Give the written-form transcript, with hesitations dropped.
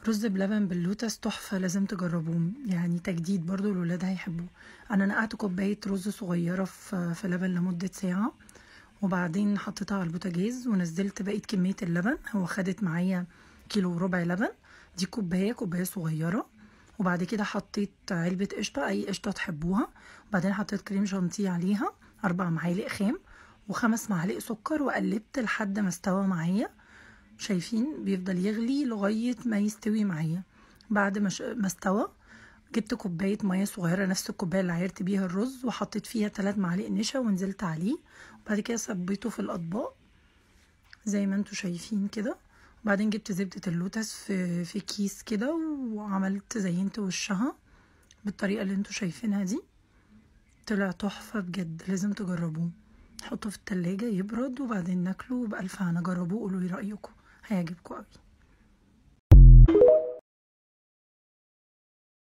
رز بلبن باللوتس تحفة، لازم تجربوه، يعني تجديد برضو الولاد هيحبوه. انا نقعت كوباية رز صغيرة في لبن لمدة ساعة، وبعدين حطيتها على البوتاجاز ونزلت بقية كمية اللبن. هو خدت معايا كيلو وربع لبن، دي كوباية صغيرة. وبعد كده حطيت علبة قشطة، اي قشطة تحبوها. وبعدين حطيت كريم شانتيه عليها 4 معالق خام و5 معالق سكر، وقلبت لحد ما استوى معايا. شايفين بيفضل يغلي لغاية ما يستوي معايا. بعد ما استوى، جبت كوباية مية صغيرة، نفس الكوباية اللي عيرت بيها الرز، وحطيت فيها 3 معالق نشا ونزلت عليه. وبعد كده صبيته في الأطباق زي ما انتوا شايفين كده. وبعدين جبت زبدة اللوتس في كيس كده، وعملت زينت وشها بالطريقة اللي انتوا شايفينها دي. طلع تحفة بجد، لازم تجربوه. حطه في التلاجة يبرد وبعدين ناكله بألف هنا. جربوه، قولوا لي رأيكم، هيعجبكم قوي.